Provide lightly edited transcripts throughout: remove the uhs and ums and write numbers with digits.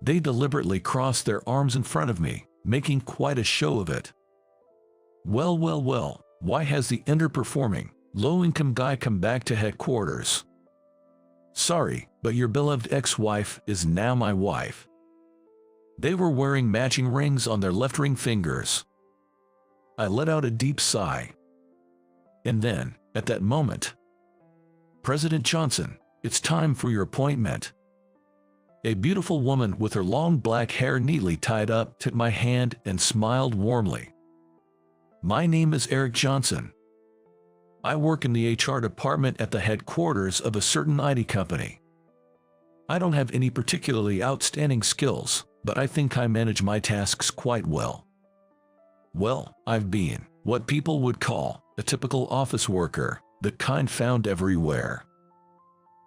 They deliberately crossed their arms in front of me, making quite a show of it. Well, well, well, why has the underperforming, low-income guy come back to headquarters? Sorry, but your beloved ex-wife is now my wife. They were wearing matching rings on their left ring fingers. I let out a deep sigh. And then, at that moment, President Johnson, it's time for your appointment. A beautiful woman with her long black hair neatly tied up took my hand and smiled warmly. My name is Eric Johnson. I work in the HR department at the headquarters of a certain IT company. I don't have any particularly outstanding skills, but I think I manage my tasks quite well. Well, I've been what people would call a typical office worker, the kind found everywhere.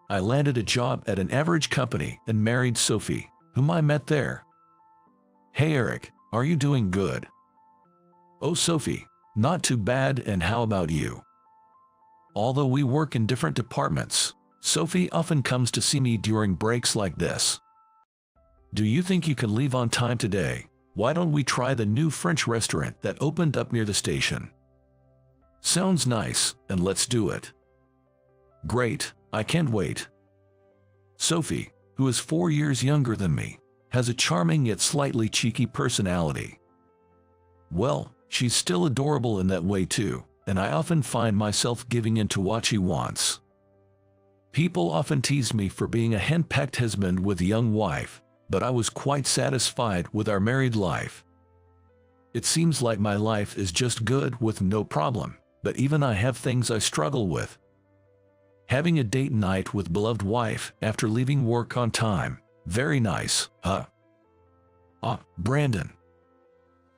I landed a job at an average company and married Sophie, whom I met there. Hey Eric, are you doing good? Oh Sophie, not too bad, and how about you? Although we work in different departments, Sophie often comes to see me during breaks like this. Do you think you can leave on time today? Why don't we try the new French restaurant that opened up near the station? Sounds nice, and let's do it. Great, I can't wait. Sophie, who is 4 years younger than me, has a charming yet slightly cheeky personality. Well, she's still adorable in that way too, and I often find myself giving in to what she wants. People often tease me for being a henpecked husband with a young wife, but I was quite satisfied with our married life. It seems like my life is just good with no problem, but even I have things I struggle with. Having a date night with beloved wife after leaving work on time, very nice, huh? Brandon.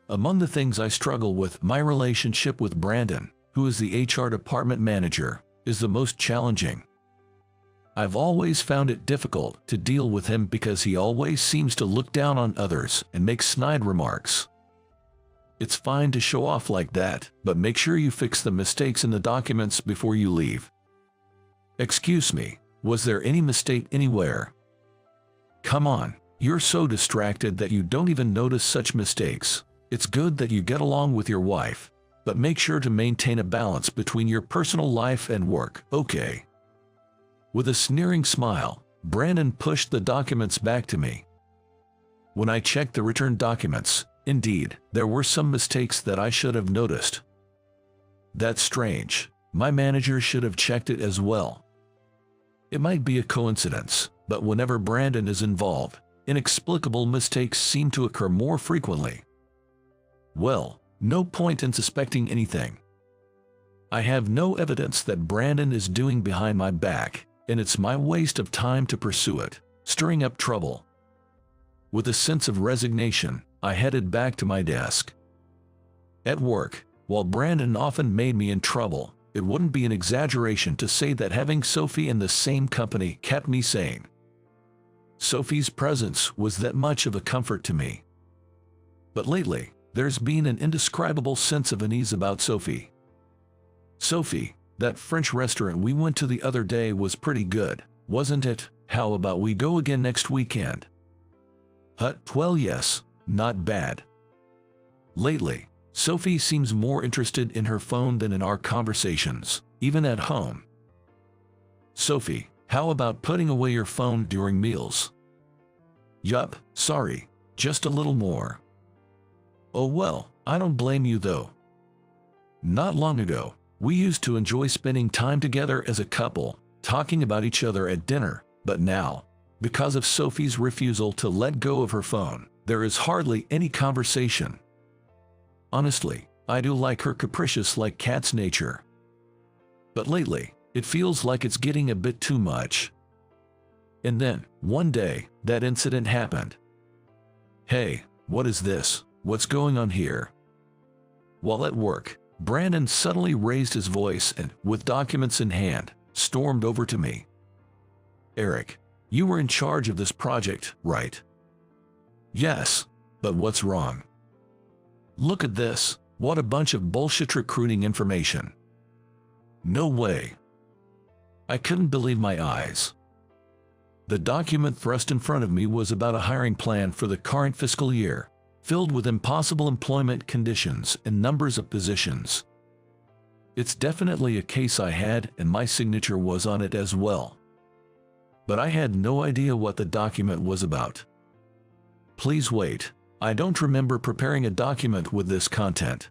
Among the things I struggle with, my relationship with Brandon, who is the HR department manager, is the most challenging. I've always found it difficult to deal with him because he always seems to look down on others and make snide remarks. It's fine to show off like that, but make sure you fix the mistakes in the documents before you leave. Excuse me, was there any mistake anywhere? Come on, you're so distracted that you don't even notice such mistakes. It's good that you get along with your wife, but make sure to maintain a balance between your personal life and work, okay? With a sneering smile, Brandon pushed the documents back to me. When I checked the returned documents, indeed, there were some mistakes that I should have noticed. That's strange. My manager should have checked it as well. It might be a coincidence, but whenever Brandon is involved, inexplicable mistakes seem to occur more frequently. Well, no point in suspecting anything. I have no evidence that Brandon is doing behind my back, and it's my waste of time to pursue it, stirring up trouble. With a sense of resignation, I headed back to my desk. At work, while Brandon often made me in trouble, it wouldn't be an exaggeration to say that having Sophie in the same company kept me sane. Sophie's presence was that much of a comfort to me. But lately, there's been an indescribable sense of unease about Sophie. Sophie, that French restaurant we went to the other day was pretty good, wasn't it? How about we go again next weekend? Well, yes, not bad. Lately, Sophie seems more interested in her phone than in our conversations, even at home. Sophie, how about putting away your phone during meals? Yup, sorry, just a little more. Oh well, I don't blame you though. Not long ago, we used to enjoy spending time together as a couple, talking about each other at dinner, but now, because of Sophie's refusal to let go of her phone, there is hardly any conversation. Honestly, I do like her capricious like cat's nature. But lately, it feels like it's getting a bit too much. And then, one day, that incident happened. Hey, what is this? What's going on here? While at work, Brandon suddenly raised his voice and, with documents in hand, stormed over to me. Eric, you were in charge of this project, right? Yes, but what's wrong? Look at this, what a bunch of bullshit recruiting information. No way. I couldn't believe my eyes. The document thrust in front of me was about a hiring plan for the current fiscal year, filled with impossible employment conditions and numbers of positions. It's definitely a case I had, and my signature was on it as well. But I had no idea what the document was about. Please wait. I don't remember preparing a document with this content.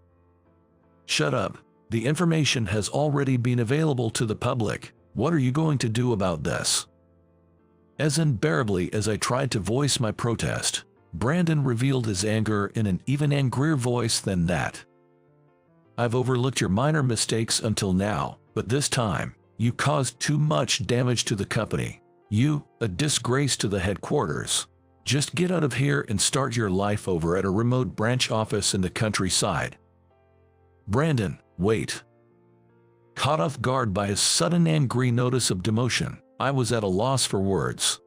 Shut up. The information has already been available to the public. What are you going to do about this? As unbearably as I tried to voice my protest, Brandon revealed his anger in an even angrier voice than that. I've overlooked your minor mistakes until now, but this time, you caused too much damage to the company. You, a disgrace to the headquarters. Just get out of here and start your life over at a remote branch office in the countryside. Brandon, wait. Caught off guard by his sudden angry notice of demotion, I was at a loss for words.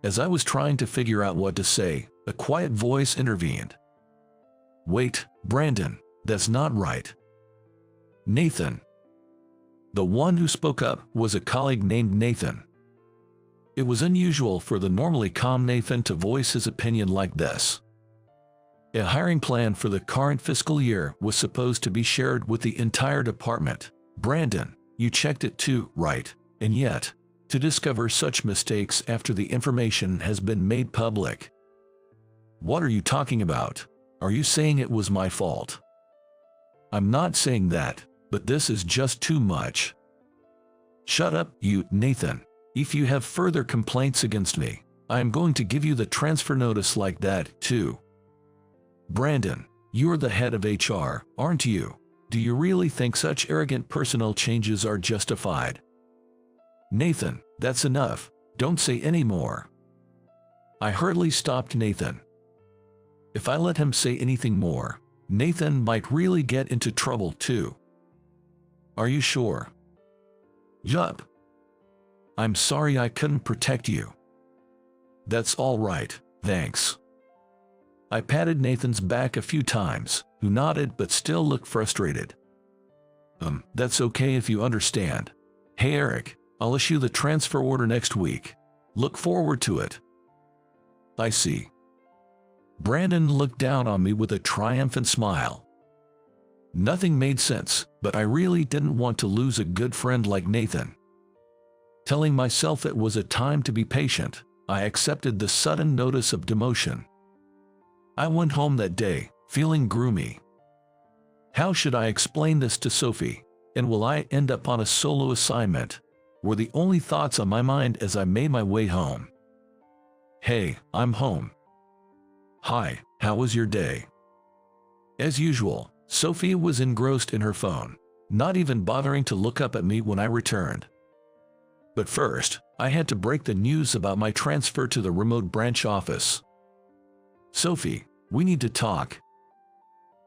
As I was trying to figure out what to say, a quiet voice intervened. Wait, Brandon, that's not right. Nathan. The one who spoke up was a colleague named Nathan. It was unusual for the normally calm Nathan to voice his opinion like this. A hiring plan for the current fiscal year was supposed to be shared with the entire department. Brandon, you checked it too, right? And yet, to discover such mistakes after the information has been made public. What are you talking about? Are you saying it was my fault? I'm not saying that, but this is just too much. Shut up, you, Nathan. If you have further complaints against me, I am going to give you the transfer notice like that, too. Brandon, you're the head of HR, aren't you? Do you really think such arrogant personnel changes are justified? Nathan, that's enough. Don't say any more. I hurriedly stopped Nathan. If I let him say anything more, Nathan might really get into trouble too. Are you sure? Yup. I'm sorry I couldn't protect you. That's all right, thanks. I patted Nathan's back a few times, who nodded but still looked frustrated. That's okay if you understand. Hey Eric, I'll issue the transfer order next week. Look forward to it. I see. Brandon looked down on me with a triumphant smile. Nothing made sense, but I really didn't want to lose a good friend like Nathan. Telling myself it was a time to be patient, I accepted the sudden notice of demotion. I went home that day, feeling gloomy. How should I explain this to Sophie, and will I end up on a solo assignment? Were the only thoughts on my mind as I made my way home. Hey, I'm home. Hi, how was your day? As usual, Sophie was engrossed in her phone, not even bothering to look up at me when I returned. But first, I had to break the news about my transfer to the remote branch office. Sophie, we need to talk.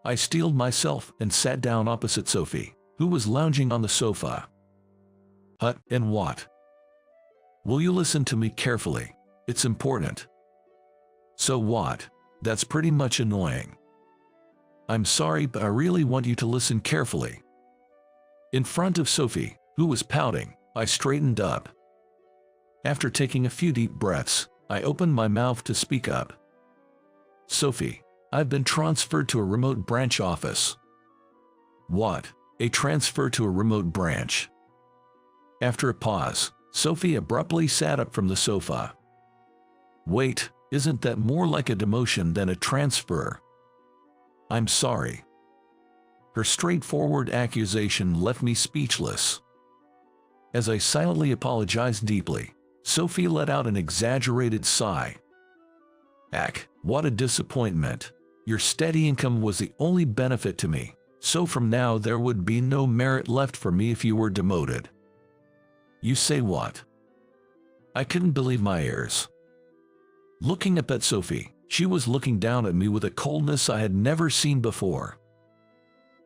I steeled myself and sat down opposite Sophie, who was lounging on the sofa. And what? Will you listen to me carefully? It's important. So what? That's pretty much annoying. I'm sorry, but I really want you to listen carefully. In front of Sophie, who was pouting, I straightened up. After taking a few deep breaths, I opened my mouth to speak up. Sophie, I've been transferred to a remote branch office. What? A transfer to a remote branch? After a pause, Sophie abruptly sat up from the sofa. Wait, isn't that more like a demotion than a transfer? I'm sorry. Her straightforward accusation left me speechless. As I silently apologized deeply, Sophie let out an exaggerated sigh. What a disappointment. Your steady income was the only benefit to me, so from now there would be no merit left for me if you were demoted. You say what? I couldn't believe my ears. Looking up at Sophie, she was looking down at me with a coldness I had never seen before.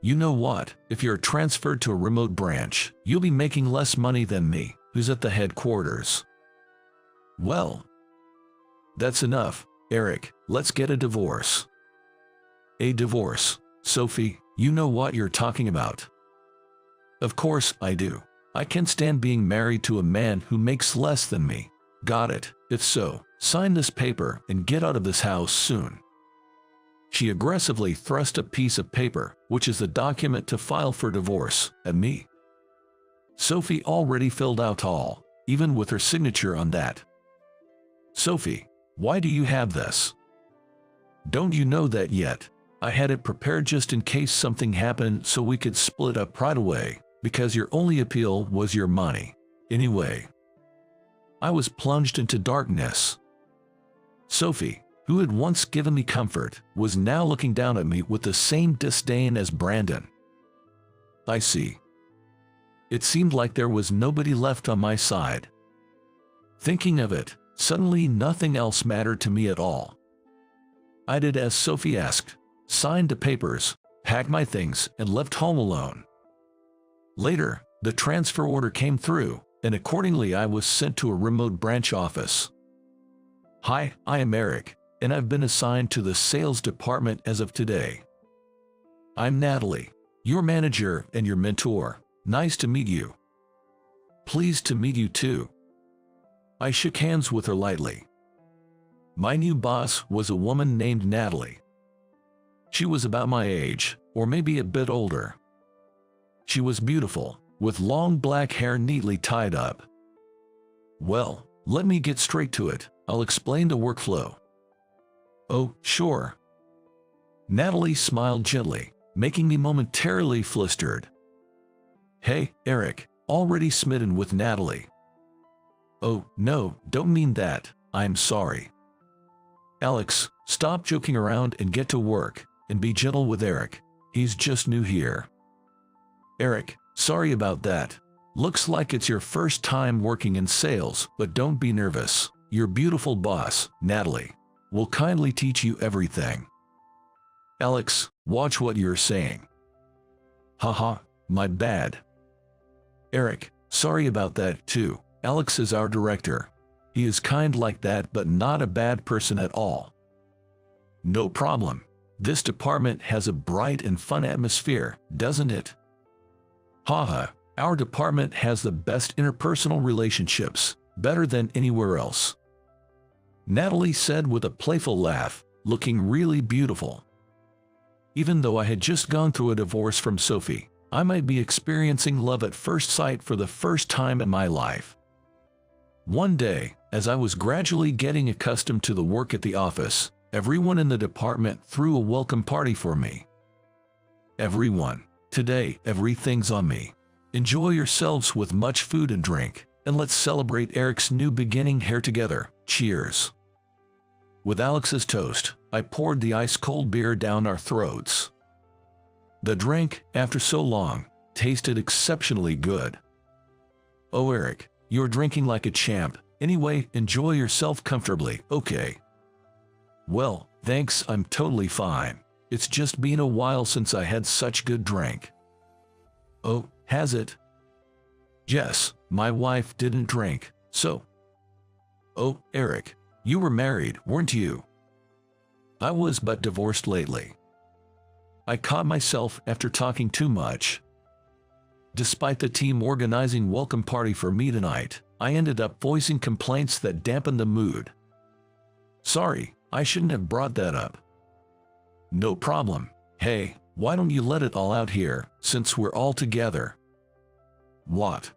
You know what? If you're transferred to a remote branch, you'll be making less money than me, who's at the headquarters. Well, that's enough, Eric. Let's get a divorce. A divorce? Sophie, you know what you're talking about. Of course I do. I can't stand being married to a man who makes less than me. Got it. If so, sign this paper and get out of this house soon. She aggressively thrust a piece of paper, which is the document to file for divorce, at me. Sophie already filled out all, even with her signature on that. Sophie, why do you have this? Don't you know that yet? I had it prepared just in case something happened so we could split up right away, because your only appeal was your money. Anyway, I was plunged into darkness. Sophie, who had once given me comfort, was now looking down at me with the same disdain as Brandon. I see. It seemed like there was nobody left on my side. Thinking of it, suddenly nothing else mattered to me at all. I did as Sophie asked, signed the papers, packed my things, and left home alone. Later, the transfer order came through, and accordingly I was sent to a remote branch office. Hi, I am Eric, and I've been assigned to the sales department as of today. I'm Natalie, your manager and your mentor. Nice to meet you. Pleased to meet you too. I shook hands with her lightly. My new boss was a woman named Natalie. She was about my age, or maybe a bit older. She was beautiful, with long black hair neatly tied up. Well, let me get straight to it. I'll explain the workflow. Oh, sure. Natalie smiled gently, making me momentarily flustered. Hey, Eric, already smitten with Natalie. Oh, no, don't mean that. I'm sorry. Alex, stop joking around and get to work, and be gentle with Eric. He's just new here. Eric, sorry about that. Looks like it's your first time working in sales, but don't be nervous. Your beautiful boss, Natalie, will kindly teach you everything. Alex, watch what you're saying. Haha, my bad. Eric, sorry about that too. Alex is our director. He is kind like that but not a bad person at all. No problem. This department has a bright and fun atmosphere, doesn't it? Haha, our department has the best interpersonal relationships, better than anywhere else. Natalie said with a playful laugh, looking really beautiful. Even though I had just gone through a divorce from Sophie, I might be experiencing love at first sight for the first time in my life. One day, as I was gradually getting accustomed to the work at the office, everyone in the department threw a welcome party for me. Everyone, today everything's on me. Enjoy yourselves with much food and drink, and let's celebrate Eric's new beginning here together. Cheers. With Alex's toast, I poured the ice-cold beer down our throats. The drink, after so long, tasted exceptionally good. Oh Eric, you're drinking like a champ. Anyway, enjoy yourself comfortably, okay? Well, thanks, I'm totally fine. It's just been a while since I had such good drink. Oh, has it? Yes, my wife didn't drink, so. Oh, Eric, you were married, weren't you? I was but divorced lately. I caught myself after talking too much. Despite the team organizing welcome party for me tonight, I ended up voicing complaints that dampened the mood. Sorry, I shouldn't have brought that up. No problem. Hey, why don't you let it all out here, since we're all together? What?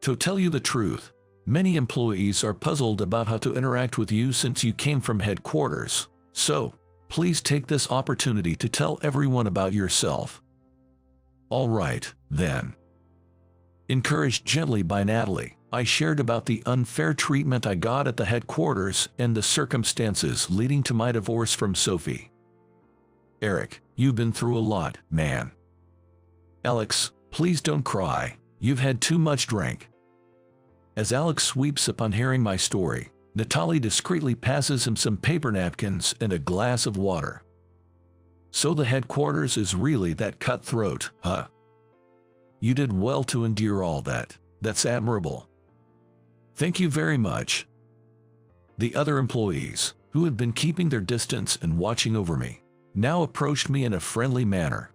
To tell you the truth, many employees are puzzled about how to interact with you since you came from headquarters, so please take this opportunity to tell everyone about yourself. All right, then. Encouraged gently by Natalie, I shared about the unfair treatment I got at the headquarters and the circumstances leading to my divorce from Sophie. Eric, you've been through a lot, man. Alex, please don't cry. You've had too much drink. As Alex sweeps upon hearing my story, Natalie discreetly passes him some paper napkins and a glass of water. So the headquarters is really that cutthroat, huh? You did well to endure all that. That's admirable. Thank you very much. The other employees, who had been keeping their distance and watching over me, now approached me in a friendly manner.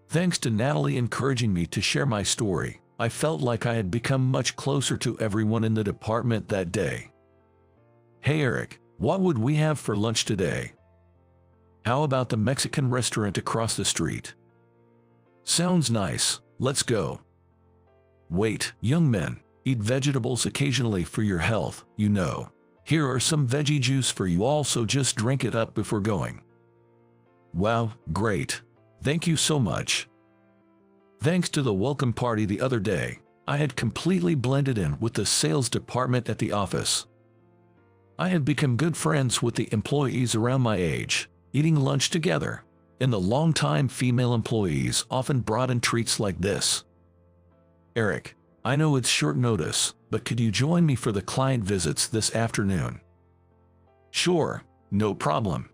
Thanks to Natalie encouraging me to share my story, I felt like I had become much closer to everyone in the department that day. "Hey Eric, what would we have for lunch today? How about the Mexican restaurant across the street?" "Sounds nice, let's go." "Wait, young men, eat vegetables occasionally for your health, you know. Here are some veggie juice for you all, so just drink it up before going." "Wow, great. Thank you so much." Thanks to the welcome party the other day, I had completely blended in with the sales department at the office. I had become good friends with the employees around my age, eating lunch together, and the long-time female employees often brought in treats like this. "Eric, I know it's short notice, but could you join me for the client visits this afternoon?" "Sure, no problem."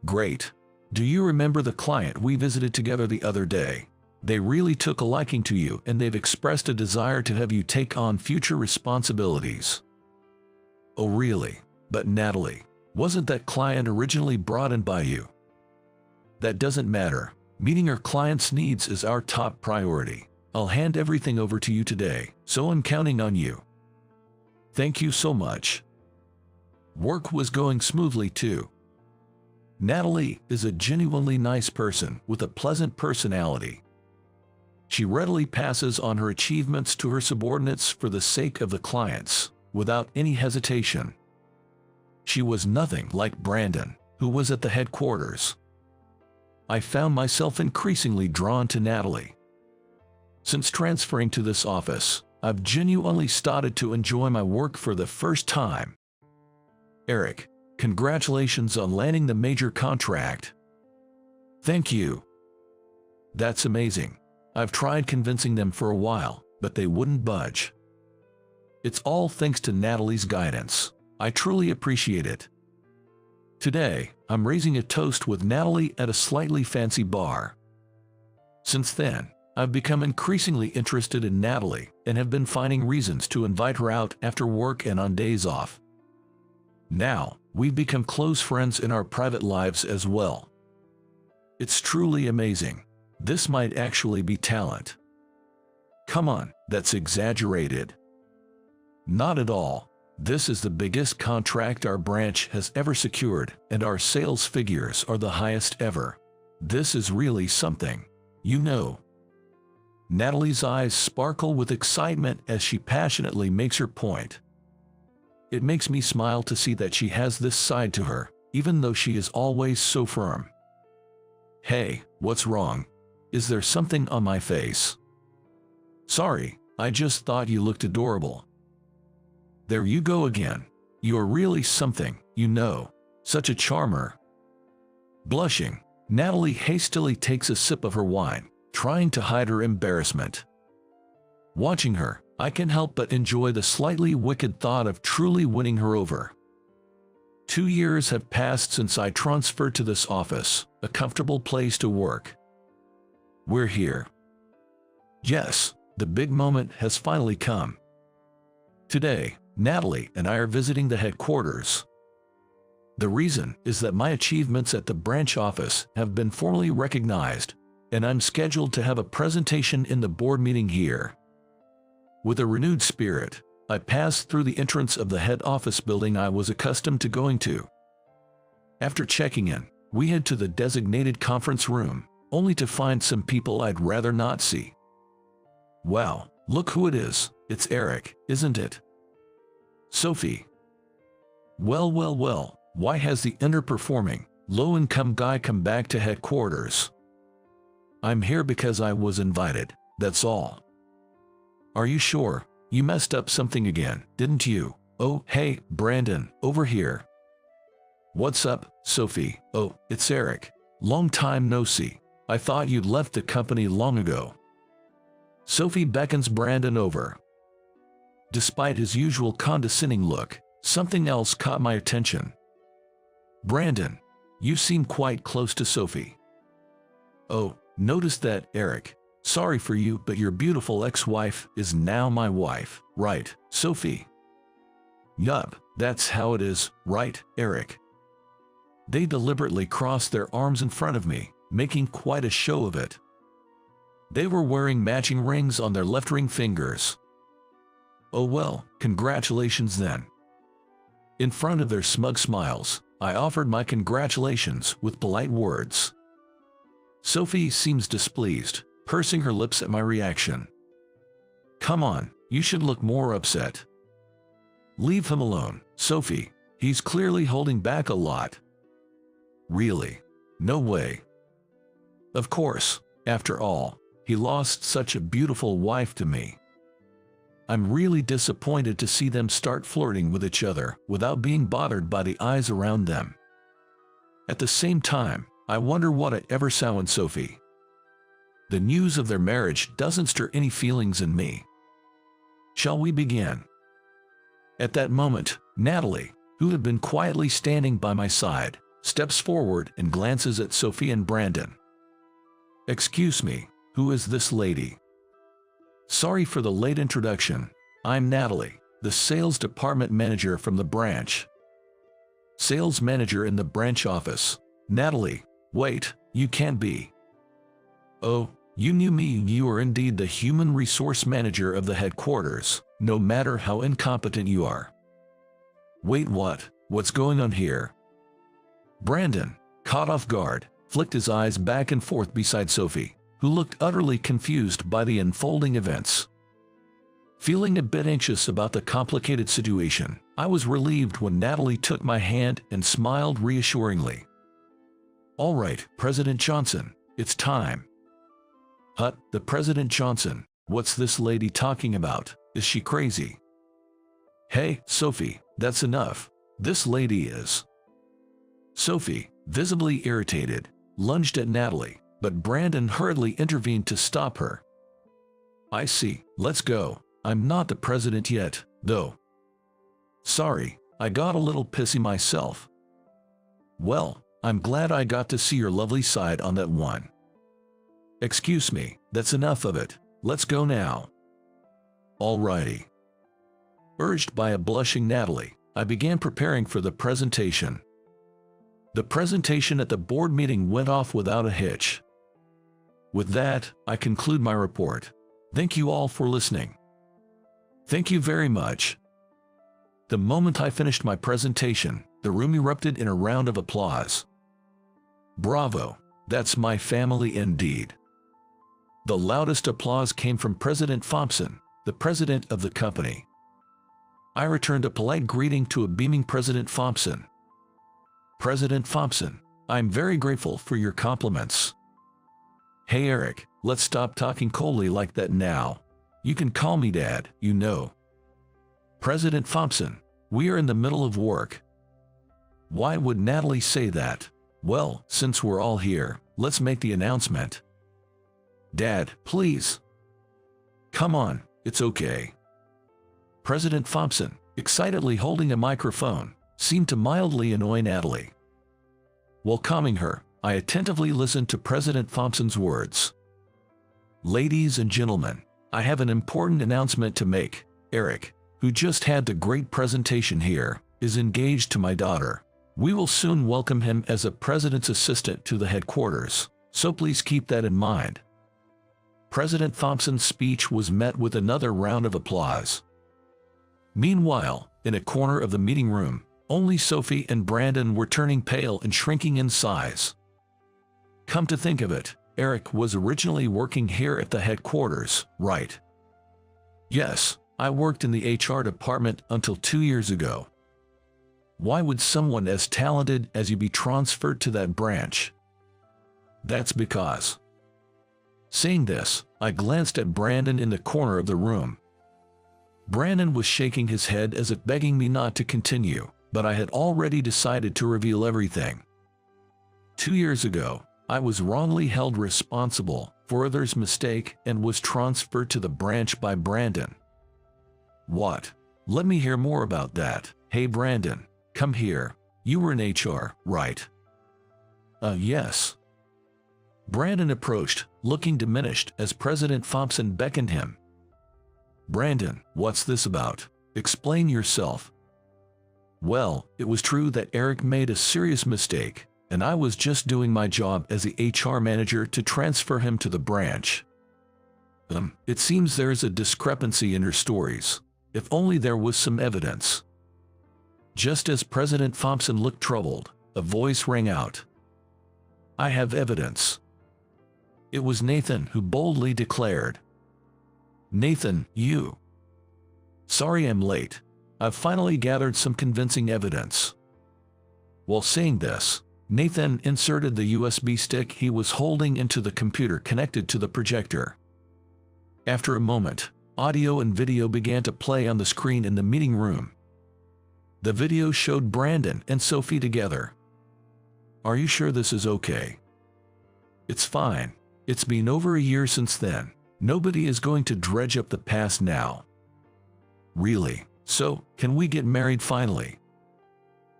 "Great. Do you remember the client we visited together the other day? They really took a liking to you, and they've expressed a desire to have you take on future responsibilities." "Oh really? But Natalie, wasn't that client originally brought in by you?" "That doesn't matter. Meeting our clients' needs is our top priority. I'll hand everything over to you today, so I'm counting on you." "Thank you so much." Work was going smoothly too. Natalie is a genuinely nice person with a pleasant personality. She readily passes on her achievements to her subordinates for the sake of the clients, without any hesitation. She was nothing like Brandon, who was at the headquarters. I found myself increasingly drawn to Natalie. Since transferring to this office, I've genuinely started to enjoy my work for the first time. "Eric, congratulations on landing the major contract." "Thank you." "That's amazing. I've tried convincing them for a while, but they wouldn't budge." "It's all thanks to Natalie's guidance. I truly appreciate it." Today, I'm raising a toast with Natalie at a slightly fancy bar. Since then, I've become increasingly interested in Natalie and have been finding reasons to invite her out after work and on days off. Now, we've become close friends in our private lives as well. It's truly amazing. This might actually be talent. Come on, that's exaggerated. Not at all. This is the biggest contract our branch has ever secured, and our sales figures are the highest ever. This is really something, you know. Natalie's eyes sparkle with excitement as she passionately makes her point. It makes me smile to see that she has this side to her, even though she is always so firm. "Hey, what's wrong? Is there something on my face?" "Sorry, I just thought you looked adorable." "There you go again. You're really something, you know. Such a charmer." Blushing, Natalie hastily takes a sip of her wine, trying to hide her embarrassment. Watching her, I can help but enjoy the slightly wicked thought of truly winning her over. 2 years have passed since I transferred to this office, a comfortable place to work. We're here. Yes, the big moment has finally come. Today, Natalie and I are visiting the headquarters. The reason is that my achievements at the branch office have been formally recognized, and I'm scheduled to have a presentation in the board meeting here. With a renewed spirit, I passed through the entrance of the head office building I was accustomed to going to. After checking in, we head to the designated conference room, only to find some people I'd rather not see. Wow, look who it is. It's Eric, isn't it? Sophie. Well, why has the underperforming, low-income guy come back to headquarters? I'm here because I was invited, that's all. Are you sure? You messed up something again, didn't you? Oh, hey, Brandon, over here. What's up, Sophie? Oh, it's Eric. Long time no see. I thought you'd left the company long ago. Sophie beckons Brandon over. Despite his usual condescending look, something else caught my attention. Brandon, you seem quite close to Sophie. Oh, noticed that, Eric. Sorry for you, but your beautiful ex-wife is now my wife, right, Sophie? Yup, that's how it is, right, Eric? They deliberately crossed their arms in front of me, making quite a show of it. They were wearing matching rings on their left ring fingers. Oh well, congratulations then. In front of their smug smiles, I offered my congratulations with polite words. Sophie seems displeased, pursing her lips at my reaction. Come on, you should look more upset. Leave him alone, Sophie. He's clearly holding back a lot. Really? No way. Of course, after all, he lost such a beautiful wife to me. I'm really disappointed to see them start flirting with each other without being bothered by the eyes around them. At the same time, I wonder what I ever saw in Sophie. The news of their marriage doesn't stir any feelings in me. Shall we begin? At that moment, Natalie, who had been quietly standing by my side, steps forward and glances at Sophie and Brandon. Excuse me, who is this lady? Sorry for the late introduction. I'm Natalie, the sales department manager from the branch. Sales manager in the branch office. Natalie, wait, you can't be. Oh, you knew me. You are indeed the human resource manager of the headquarters, no matter how incompetent you are. Wait, what? What's going on here? Brandon, caught off guard, flicked his eyes back and forth beside Sophie, who looked utterly confused by the unfolding events. Feeling a bit anxious about the complicated situation, I was relieved when Natalie took my hand and smiled reassuringly. All right, President Johnson, it's time. Hut, the President Johnson, what's this lady talking about? Is she crazy? Hey, Sophie, that's enough. This lady is. Sophie, visibly irritated, lunged at Natalie, but Brandon hurriedly intervened to stop her. I see, let's go. I'm not the president yet, though. Sorry, I got a little pissy myself. Well, I'm glad I got to see your lovely side on that one. Excuse me, that's enough of it. Let's go now. Alrighty. Urged by a blushing Natalie, I began preparing for the presentation. The presentation at the board meeting went off without a hitch. With that, I conclude my report. Thank you all for listening. Thank you very much. The moment I finished my presentation, the room erupted in a round of applause. Bravo, that's my family indeed. The loudest applause came from President Thompson, the president of the company. I returned a polite greeting to a beaming President Thompson. President Thompson, I'm very grateful for your compliments. Hey Eric, let's stop talking coldly like that now. You can call me Dad, you know. President Thompson, we are in the middle of work. Why would Natalie say that? Well, since we're all here, let's make the announcement. Dad, please. Come on, it's okay. President Thompson, excitedly holding a microphone, seemed to mildly annoy Natalie. Welcoming her, I attentively listened to President Thompson's words. Ladies and gentlemen, I have an important announcement to make. Eric, who just had the great presentation here, is engaged to my daughter. We will soon welcome him as a president's assistant to the headquarters, so please keep that in mind. President Thompson's speech was met with another round of applause. Meanwhile, in a corner of the meeting room, only Sophie and Brandon were turning pale and shrinking in size. Come to think of it, Eric was originally working here at the headquarters, right? Yes, I worked in the HR department until 2 years ago. Why would someone as talented as you be transferred to that branch? That's because. Saying this, I glanced at Brandon in the corner of the room. Brandon was shaking his head as if begging me not to continue, but I had already decided to reveal everything. 2 years ago, I was wrongly held responsible for others' mistake and was transferred to the branch by Brandon. What? Let me hear more about that. Hey Brandon, come here. You were in HR, right? Yes. Brandon approached, looking diminished as President Thompson beckoned him. Brandon, what's this about? Explain yourself. Well, it was true that Eric made a serious mistake, and I was just doing my job as the HR manager to transfer him to the branch. It seems there's a discrepancy in your stories. If only there was some evidence. Just as President Thompson looked troubled, a voice rang out. I have evidence. It was Nathan who boldly declared. Nathan, you. Sorry I'm late. I've finally gathered some convincing evidence. While saying this, Nathan inserted the USB stick he was holding into the computer connected to the projector. After a moment, audio and video began to play on the screen in the meeting room. The video showed Brandon and Sophie together. Are you sure this is okay? It's fine. It's been over a year since then. Nobody is going to dredge up the past now. Really? So, can we get married finally?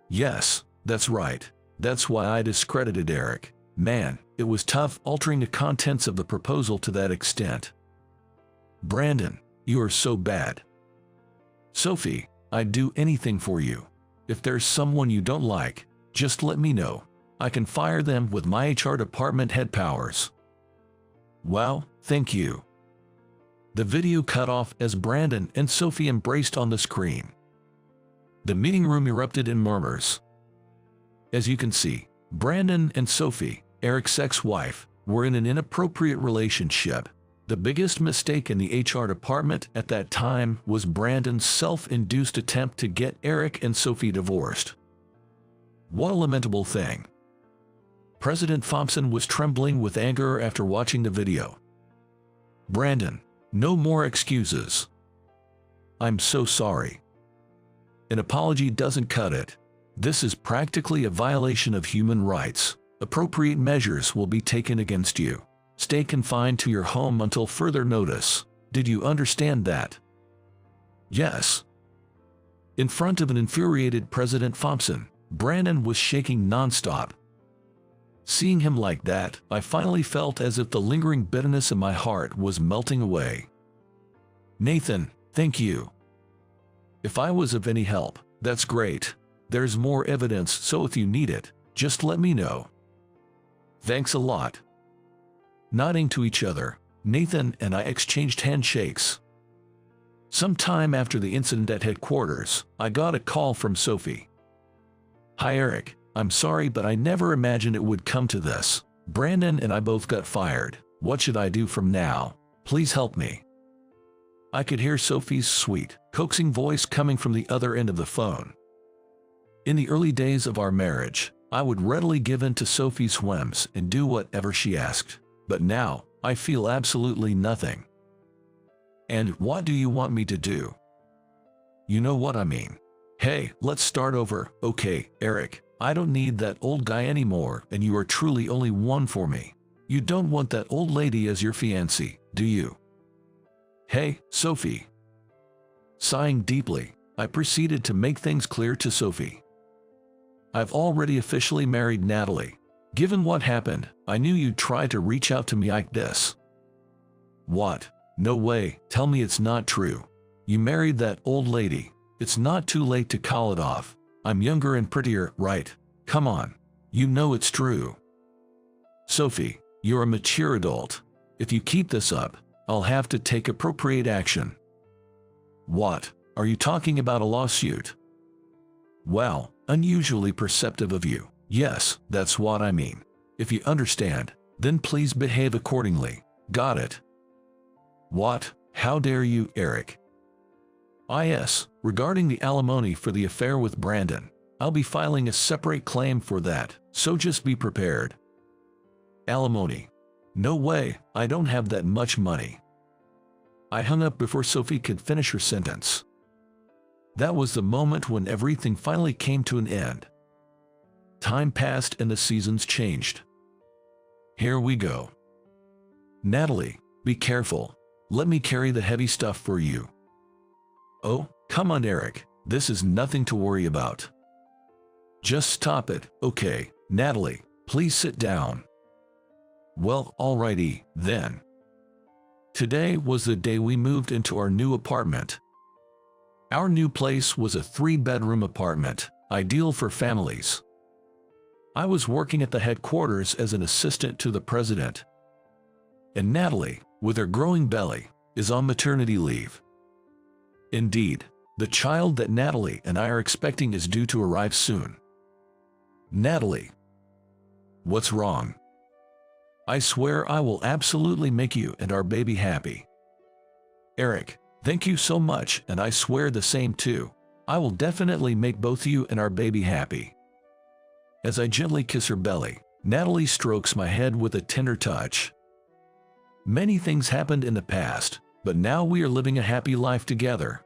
Yes, that's right. That's why I discredited Eric. Man, it was tough altering the contents of the proposal to that extent. Brandon, you are so bad. Sophie, I'd do anything for you. If there's someone you don't like, just let me know. I can fire them with my HR department head powers. Wow, thank you. The video cut off as Brandon and Sophie embraced on the screen. The meeting room erupted in murmurs. As you can see, Brandon and Sophie, Eric's ex-wife, were in an inappropriate relationship. The biggest mistake in the HR department at that time was Brandon's self-induced attempt to get Eric and Sophie divorced. What a lamentable thing. President Thompson was trembling with anger after watching the video. Brandon, no more excuses. I'm so sorry. An apology doesn't cut it. This is practically a violation of human rights. Appropriate measures will be taken against you. Stay confined to your home until further notice. Did you understand that? Yes. In front of an infuriated President Thompson, Brandon was shaking nonstop. Seeing him like that, I finally felt as if the lingering bitterness in my heart was melting away. Nathan, thank you. If I was of any help, that's great. There's more evidence, so if you need it, just let me know. Thanks a lot. Nodding to each other, Nathan and I exchanged handshakes. Sometime after the incident at headquarters, I got a call from Sophie. Hi Eric, I'm sorry but I never imagined it would come to this. Brandon and I both got fired. What should I do from now? Please help me. I could hear Sophie's sweet, coaxing voice coming from the other end of the phone. In the early days of our marriage, I would readily give in to Sophie's whims and do whatever she asked. But now, I feel absolutely nothing. And what do you want me to do? You know what I mean. Hey, let's start over. Okay, Eric, I don't need that old guy anymore and you are truly only one for me. You don't want that old lady as your fiancée, do you? Hey, Sophie. Sighing deeply, I proceeded to make things clear to Sophie. I've already officially married Natalie. Given what happened, I knew you'd try to reach out to me like this. What? No way, tell me it's not true. You married that old lady. It's not too late to call it off. I'm younger and prettier, right? Come on. You know it's true. Sophie, you're a mature adult. If you keep this up, I'll have to take appropriate action. What? Are you talking about a lawsuit? Well, unusually perceptive of you. Yes, that's what I mean. If you understand, then please behave accordingly. Got it? What? How dare you, Eric? Yes, regarding the alimony for the affair with Brandon, I'll be filing a separate claim for that, so just be prepared. Alimony? No way, I don't have that much money. I hung up before Sophie could finish her sentence. That was the moment when everything finally came to an end. Time passed and the seasons changed. Here we go. Natalie, be careful. Let me carry the heavy stuff for you. Oh, come on Eric, this is nothing to worry about. Just stop it, okay, Natalie, please sit down. Well, alrighty, then. Today was the day we moved into our new apartment. Our new place was a 3-bedroom apartment, ideal for families. I was working at the headquarters as an assistant to the president. And Natalie, with her growing belly, is on maternity leave. Indeed, the child that Natalie and I are expecting is due to arrive soon. Natalie, what's wrong? I swear I will absolutely make you and our baby happy. Eric, thank you so much, and I swear the same too. I will definitely make both you and our baby happy. As I gently kiss her belly, Natalie strokes my head with a tender touch. Many things happened in the past, but now we are living a happy life together.